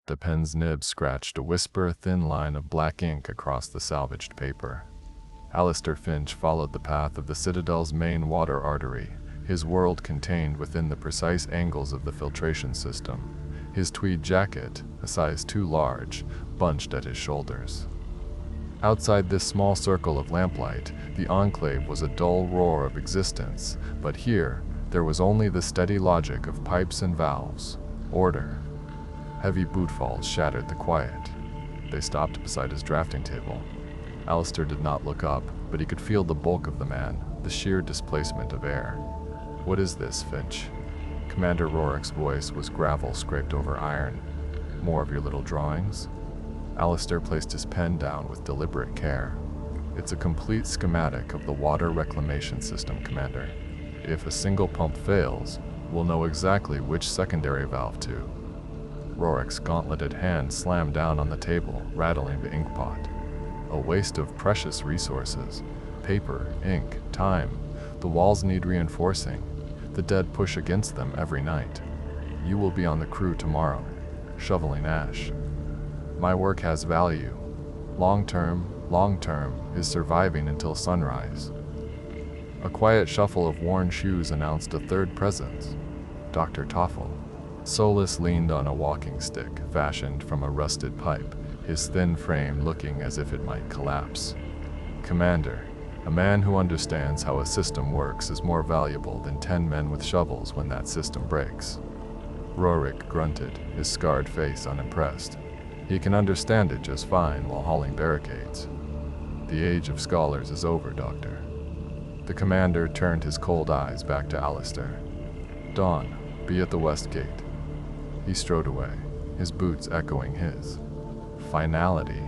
The pen's nib scratched a whisper-thin line of black ink across the salvaged paper. Alistair Finch followed the path of the Citadel's main water artery, his world contained within the precise angles of the filtration system. His tweed jacket, a size too large, bunched at his shoulders. Outside this small circle of lamplight, the enclave was a dull roar of existence, but here, there was only the steady logic of pipes and valves. Order. Heavy bootfalls shattered the quiet. They stopped beside his drafting table. Alistair did not look up, but he could feel the bulk of the man, the sheer displacement of air. "What is this, Finch?" Commander Rorick's voice was gravel scraped over iron. "More of your little drawings?" Alistair placed his pen down with deliberate care. "It's a complete schematic of the water reclamation system, Commander. If a single pump fails, we'll know exactly which secondary valve to." Rorick's gauntleted hand slammed down on the table, rattling the inkpot. "A waste of precious resources. Paper, ink, time. The walls need reinforcing. The dead push against them every night. You will be on the crew tomorrow, shoveling ash. My work has value. Long term is surviving until sunrise." A quiet shuffle of worn shoes announced a third presence, Dr. Toffel. Solus leaned on a walking stick fashioned from a rusted pipe, his thin frame looking as if it might collapse. "Commander, a man who understands how a system works is more valuable than 10 men with shovels when that system breaks." Rorick grunted, his scarred face unimpressed. "He can understand it just fine while hauling barricades. The age of scholars is over, Doctor." The commander turned his cold eyes back to Alistair. "Dawn, be at the west gate." He strode away, his boots echoing his. Finality.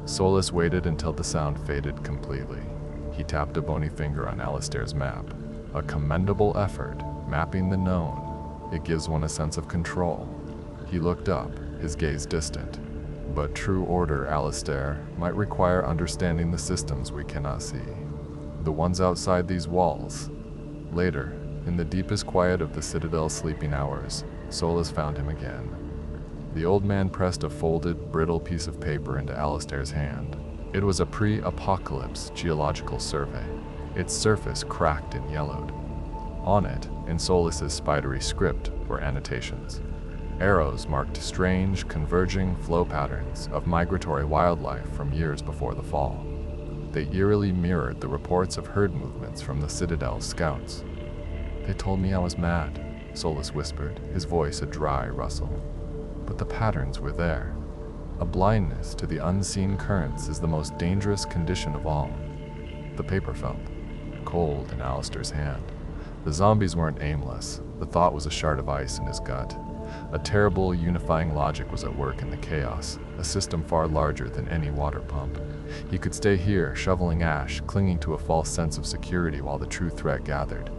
Solus waited until the sound faded completely. He tapped a bony finger on Alistair's map. "A commendable effort, mapping the known. It gives one a sense of control." He looked up, his gaze distant. "But true order, Alistair, might require understanding the systems we cannot see. The ones outside these walls." Later, in the deepest quiet of the Citadel's sleeping hours, Solus found him again. The old man pressed a folded, brittle piece of paper into Alistair's hand. It was a pre-apocalypse geological survey, its surface cracked and yellowed. On it, in Solus's spidery script, were annotations. Arrows marked strange, converging flow patterns of migratory wildlife from years before the fall. They eerily mirrored the reports of herd movements from the Citadel's scouts. "They told me I was mad," Solus whispered, his voice a dry rustle. "But the patterns were there. A blindness to the unseen currents is the most dangerous condition of all." The paper felt cold in Alistair's hand. The zombies weren't aimless. The thought was a shard of ice in his gut. A terrible, unifying logic was at work in the chaos, a system far larger than any water pump. He could stay here, shoveling ash, clinging to a false sense of security while the true threat gathered.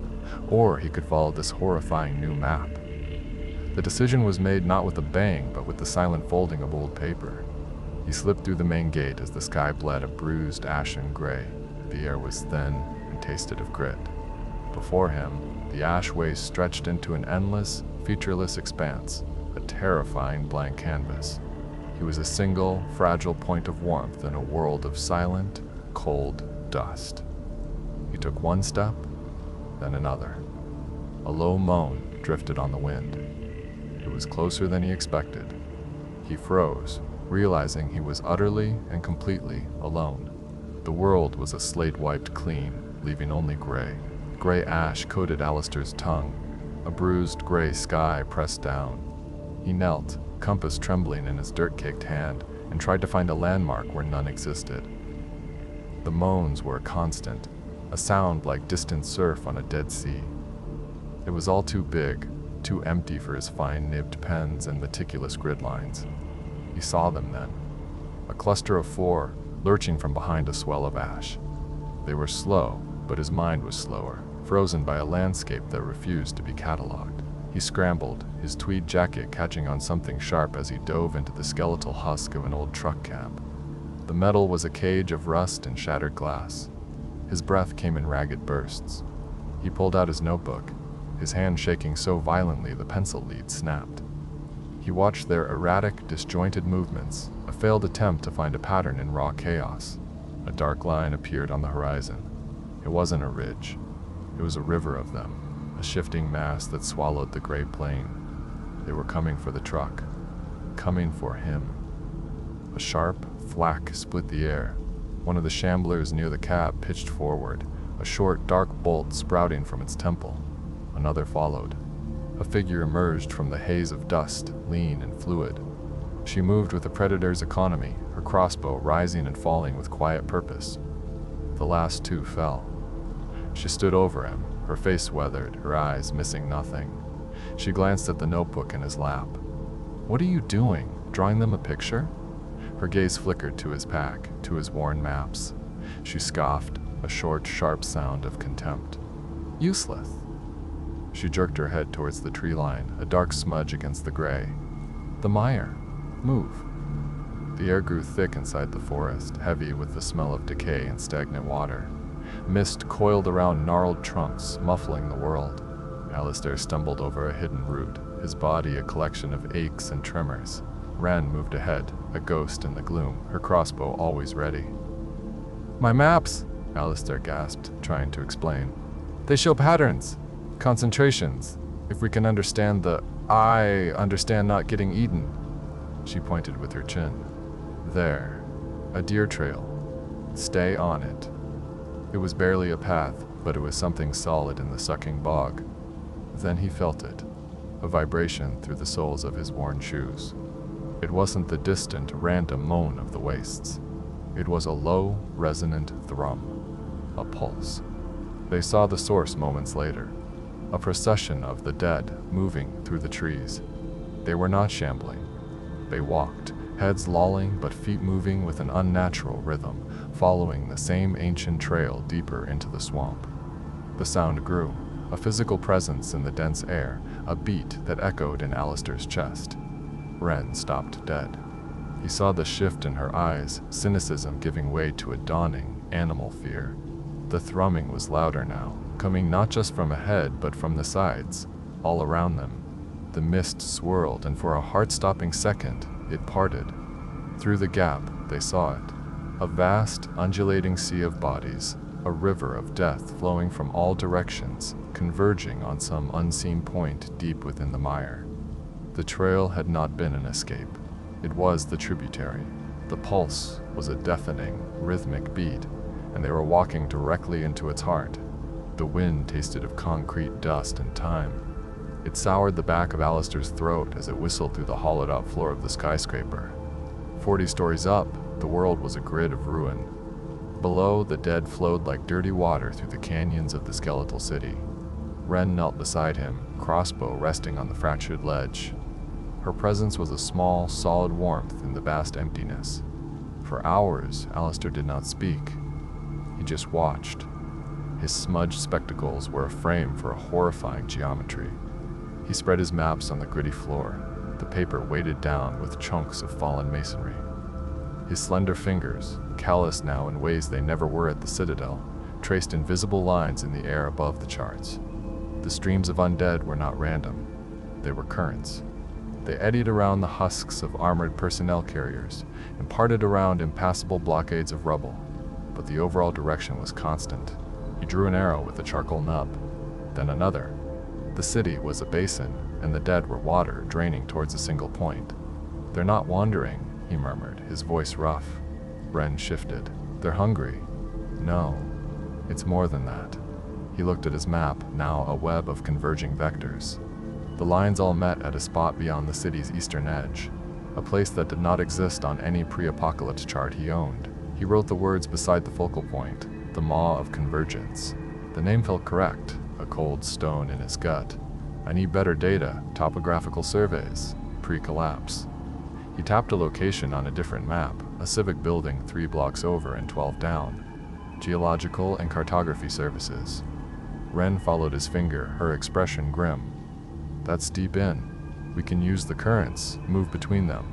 Or he could follow this horrifying new map. The decision was made not with a bang, but with the silent folding of old paper. He slipped through the main gate as the sky bled a bruised, ashen gray. The air was thin and tasted of grit. Before him, the ash waste stretched into an endless, featureless expanse, a terrifying blank canvas. He was a single, fragile point of warmth in a world of silent, cold dust. He took one step, then another. A low moan drifted on the wind. It was closer than he expected. He froze, realizing he was utterly and completely alone. The world was a slate wiped clean, leaving only gray. Gray ash coated Alistair's tongue, a bruised gray sky pressed down. He knelt, compass trembling in his dirt-caked hand, and tried to find a landmark where none existed. The moans were constant, a sound like distant surf on a dead sea. It was all too big, too empty for his fine-nibbed pens and meticulous grid lines. He saw them then, a cluster of 4, lurching from behind a swell of ash. They were slow, but his mind was slower, frozen by a landscape that refused to be catalogued. He scrambled, his tweed jacket catching on something sharp as he dove into the skeletal husk of an old truck cab. The metal was a cage of rust and shattered glass. His breath came in ragged bursts. He pulled out his notebook, his hand shaking so violently the pencil lead snapped. He watched their erratic, disjointed movements, a failed attempt to find a pattern in raw chaos. A dark line appeared on the horizon. It wasn't a ridge. It was a river of them, a shifting mass that swallowed the gray plain. They were coming for the truck. Coming for him. A sharp thwack split the air. One of the shamblers near the cab pitched forward, a short, dark bolt sprouting from its temple. Another followed. A figure emerged from the haze of dust, lean and fluid. She moved with a predator's economy, her crossbow rising and falling with quiet purpose. The last two fell. She stood over him, her face weathered, her eyes missing nothing. She glanced at the notebook in his lap. "What are you doing? Drawing them a picture?" Her gaze flickered to his pack, to his worn maps. She scoffed, a short, sharp sound of contempt. "Useless." She jerked her head towards the tree line, a dark smudge against the gray. "The mire. Move." The air grew thick inside the forest, heavy with the smell of decay and stagnant water. Mist coiled around gnarled trunks, muffling the world. Alistair stumbled over a hidden root, his body a collection of aches and tremors. Wren moved ahead, a ghost in the gloom, her crossbow always ready. "My maps!" Alistair gasped, trying to explain. "They show patterns, concentrations. If we can understand I understand not getting eaten." She pointed with her chin. "There. A deer trail. Stay on it." It was barely a path, but it was something solid in the sucking bog. Then he felt it, a vibration through the soles of his worn shoes. It wasn't the distant, random moan of the wastes. It was a low, resonant thrum, a pulse. They saw the source moments later, a procession of the dead moving through the trees. They were not shambling. They walked, heads lolling but feet moving with an unnatural rhythm, following the same ancient trail deeper into the swamp. The sound grew, a physical presence in the dense air, a beat that echoed in Alistair's chest. Wren stopped dead. He saw the shift in her eyes, cynicism giving way to a dawning, animal fear. The thrumming was louder now, coming not just from ahead but from the sides, all around them. The mist swirled, and for a heart-stopping second, it parted. Through the gap, they saw it. A vast, undulating sea of bodies, a river of death flowing from all directions, converging on some unseen point deep within the mire. The trail had not been an escape. It was the tributary. The pulse was a deafening, rhythmic beat, and they were walking directly into its heart. The wind tasted of concrete dust and time. It soured the back of Alistair's throat as it whistled through the hollowed-out floor of the skyscraper. 40 stories up, the world was a grid of ruin. Below, the dead flowed like dirty water through the canyons of the skeletal city. Wren knelt beside him, crossbow resting on the fractured ledge. Her presence was a small, solid warmth in the vast emptiness. For hours, Alistair did not speak. He just watched. His smudged spectacles were a frame for a horrifying geometry. He spread his maps on the gritty floor, the paper weighted down with chunks of fallen masonry. His slender fingers, calloused now in ways they never were at the Citadel, traced invisible lines in the air above the charts. The streams of undead were not random. They were currents. They eddied around the husks of armored personnel carriers and parted around impassable blockades of rubble, but the overall direction was constant. He drew an arrow with a charcoal nub, then another. The city was a basin, and the dead were water draining towards a single point. "They're not wandering," he murmured, his voice rough. Wren shifted. "They're hungry." "No, it's more than that." He looked at his map, now a web of converging vectors. The lines all met at a spot beyond the city's eastern edge, a place that did not exist on any pre-apocalypse chart he owned. He wrote the words beside the focal point, the Maw of Convergence. The name felt correct, a cold stone in his gut. "I need better data, topographical surveys, pre-collapse." He tapped a location on a different map, a civic building 3 blocks over and 12 down. Geological and cartography services. Wren followed his finger, her expression grim. "That's deep in. We can use the currents, move between them."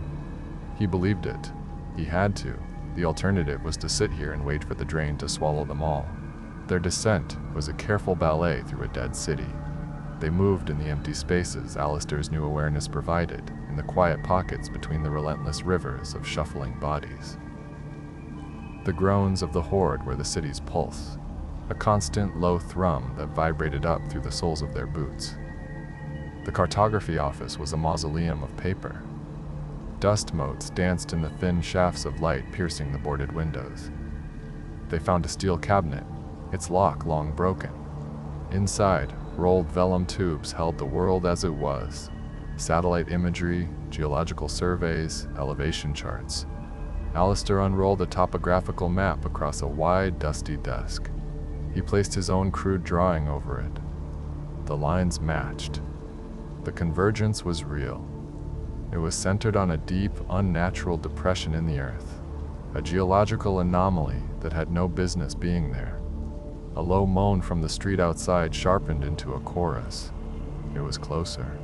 He believed it. He had to. The alternative was to sit here and wait for the drain to swallow them all. Their descent was a careful ballet through a dead city. They moved in the empty spaces Alistair's new awareness provided, in the quiet pockets between the relentless rivers of shuffling bodies. The groans of the horde were the city's pulse, a constant low thrum that vibrated up through the soles of their boots. The cartography office was a mausoleum of paper. Dust motes danced in the thin shafts of light piercing the boarded windows. They found a steel cabinet, its lock long broken. Inside, rolled vellum tubes held the world as it was. Satellite imagery, geological surveys, elevation charts. Alistair unrolled a topographical map across a wide, dusty desk. He placed his own crude drawing over it. The lines matched. The convergence was real. It was centered on a deep, unnatural depression in the earth, a geological anomaly that had no business being there. A low moan from the street outside sharpened into a chorus. It was closer.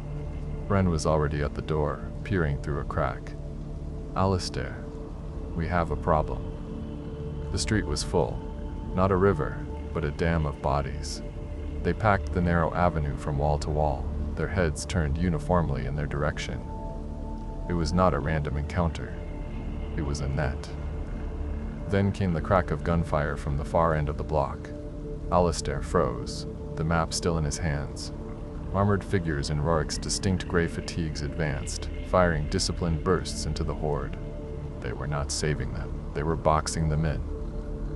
Wren was already at the door, peering through a crack. "Alistair, we have a problem." The street was full. Not a river, but a dam of bodies. They packed the narrow avenue from wall to wall, their heads turned uniformly in their direction. It was not a random encounter. It was a net. Then came the crack of gunfire from the far end of the block. Alistair froze, the map still in his hands. Armored figures in Rorik's distinct gray fatigues advanced, firing disciplined bursts into the horde. They were not saving them, they were boxing them in.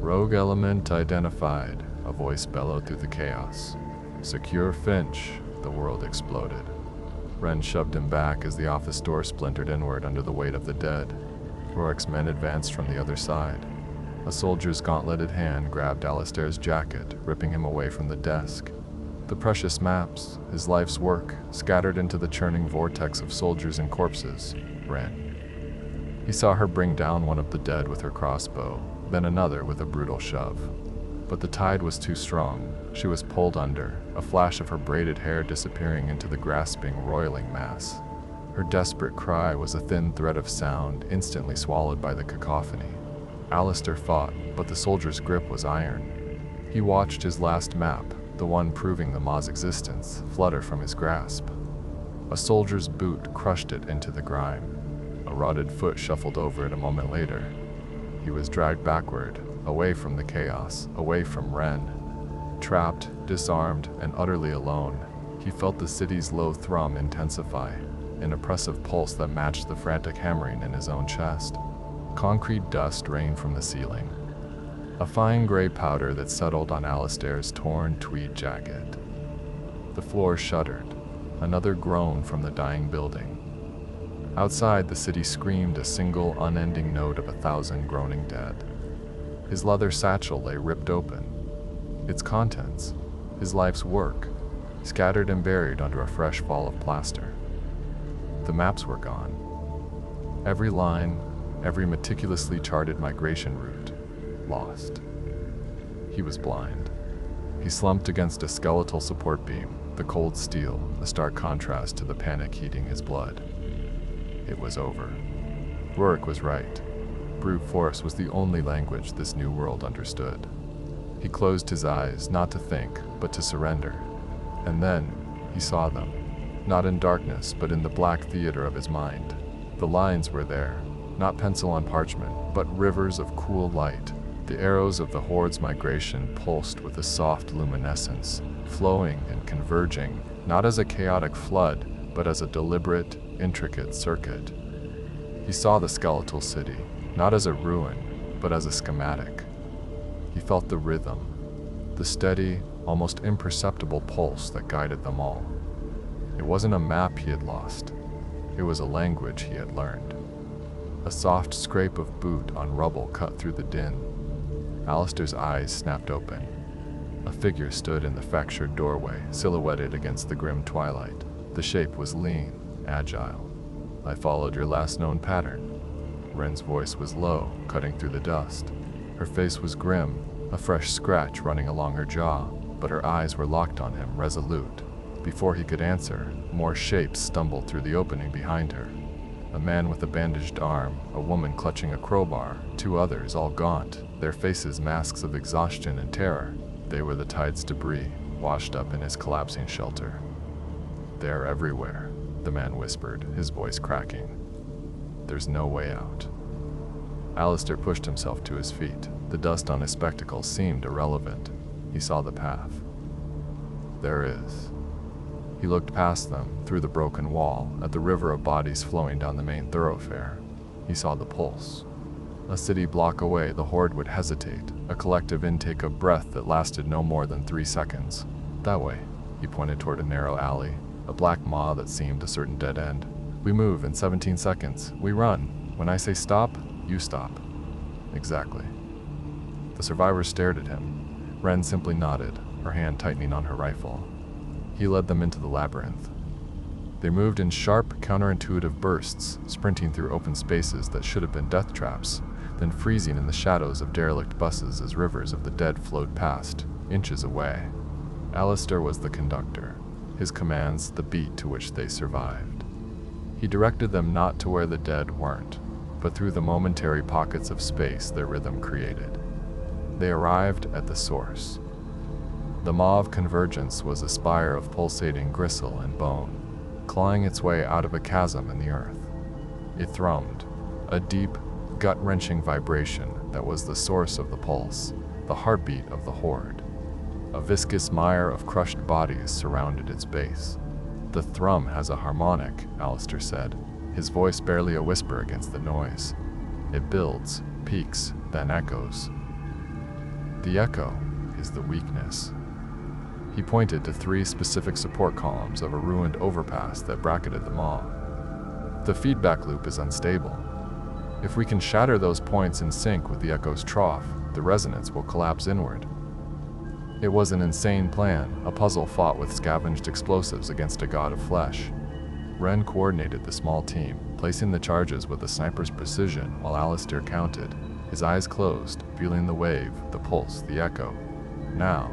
"Rogue element identified," a voice bellowed through the chaos. "Secure Finch," the world exploded. Wren shoved him back as the office door splintered inward under the weight of the dead. Rorik's men advanced from the other side. A soldier's gauntleted hand grabbed Alistair's jacket, ripping him away from the desk. The precious maps, his life's work, scattered into the churning vortex of soldiers and corpses, Wren. He saw her bring down one of the dead with her crossbow, then another with a brutal shove. But the tide was too strong. She was pulled under, a flash of her braided hair disappearing into the grasping, roiling mass. Her desperate cry was a thin thread of sound, instantly swallowed by the cacophony. Alistair fought, but the soldier's grip was iron. He watched his last map, the one proving the Maw's existence, flutter from his grasp. A soldier's boot crushed it into the grime. A rotted foot shuffled over it a moment later. He was dragged backward, away from the chaos, away from Wren. Trapped, disarmed, and utterly alone, he felt the city's low thrum intensify, an oppressive pulse that matched the frantic hammering in his own chest. Concrete dust rained from the ceiling, a fine gray powder that settled on Alistair's torn tweed jacket. The floor shuddered, another groan from the dying building. Outside, the city screamed a single, unending note of 1,000 groaning dead. His leather satchel lay ripped open. Its contents, his life's work, scattered and buried under a fresh fall of plaster. The maps were gone. Every line, every meticulously charted migration route, lost. He was blind. He slumped against a skeletal support beam, the cold steel, a stark contrast to the panic heating his blood. It was over. Rorik was right. Brute force was the only language this new world understood. He closed his eyes, not to think, but to surrender. And then, he saw them. Not in darkness, but in the black theater of his mind. The lines were there, not pencil on parchment, but rivers of cool light. The arrows of the horde's migration pulsed with a soft luminescence, flowing and converging, not as a chaotic flood, but as a deliberate, intricate circuit. He saw the skeletal city, not as a ruin, but as a schematic. He felt the rhythm, the steady, almost imperceptible pulse that guided them all. It wasn't a map he had lost. It was a language he had learned. A soft scrape of boot on rubble cut through the din. Alistair's eyes snapped open. A figure stood in the fractured doorway, silhouetted against the grim twilight. The shape was lean, agile. "I followed your last known pattern." Wren's voice was low, cutting through the dust. Her face was grim, a fresh scratch running along her jaw, but her eyes were locked on him, resolute. Before he could answer, more shapes stumbled through the opening behind her. A man with a bandaged arm, a woman clutching a crowbar, two others, all gaunt, their faces masks of exhaustion and terror. They were the tide's debris, washed up in his collapsing shelter. "They're everywhere," the man whispered, his voice cracking. "There's no way out." Alistair pushed himself to his feet. The dust on his spectacles seemed irrelevant. He saw the path. There is. He looked past them, through the broken wall, at the river of bodies flowing down the main thoroughfare. He saw the pulse. A city block away, the horde would hesitate, a collective intake of breath that lasted no more than 3 seconds. That way, he pointed toward a narrow alley, a black maw that seemed a certain dead end. "We move in 17 seconds. We run. When I say stop, you stop." "Exactly." The survivors stared at him. Wren simply nodded, her hand tightening on her rifle. He led them into the labyrinth. They moved in sharp, counterintuitive bursts, sprinting through open spaces that should have been death traps, then freezing in the shadows of derelict buses as rivers of the dead flowed past, inches away. Alistair was the conductor, his commands the beat to which they survived. He directed them not to where the dead weren't, but through the momentary pockets of space their rhythm created. They arrived at the source. The Maw of Convergence was a spire of pulsating gristle and bone, clawing its way out of a chasm in the earth. It thrummed, a deep, gut-wrenching vibration that was the source of the pulse, the heartbeat of the horde. A viscous mire of crushed bodies surrounded its base. "The thrum has a harmonic," Alistair said, his voice barely a whisper against the noise. "It builds, peaks, then echoes. The echo is the weakness." He pointed to 3 specific support columns of a ruined overpass that bracketed the maw. "The feedback loop is unstable. If we can shatter those points in sync with the echo's trough, the resonance will collapse inward." It was an insane plan, a puzzle fought with scavenged explosives against a god of flesh. Wren coordinated the small team, placing the charges with a sniper's precision while Alistair counted, his eyes closed, feeling the wave, the pulse, the echo. Now.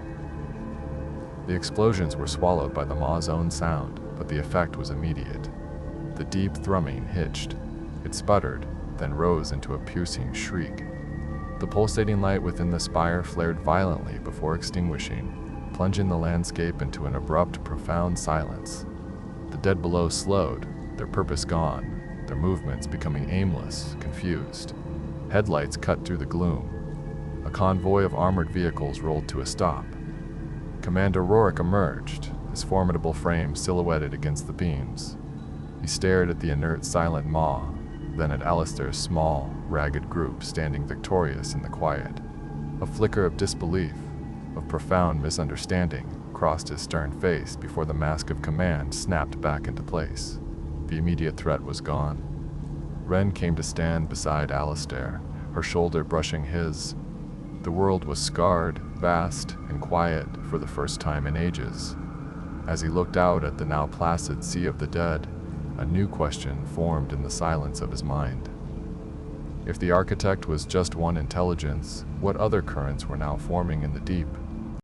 The explosions were swallowed by the maw's own sound, but the effect was immediate. The deep thrumming hitched. It sputtered, then rose into a piercing shriek. The pulsating light within the spire flared violently before extinguishing, plunging the landscape into an abrupt, profound silence. The dead below slowed, their purpose gone, their movements becoming aimless, confused. Headlights cut through the gloom. A convoy of armored vehicles rolled to a stop. Commander Rourke emerged, his formidable frame silhouetted against the beams. He stared at the inert, silent maw, then at Alistair's small, ragged group standing victorious in the quiet. A flicker of disbelief, of profound misunderstanding, crossed his stern face before the mask of command snapped back into place. The immediate threat was gone. Wren came to stand beside Alistair, her shoulder brushing his. The world was scarred, vast, and quiet for the first time in ages. As he looked out at the now placid sea of the dead, a new question formed in the silence of his mind. If the architect was just one intelligence, what other currents were now forming in the deep?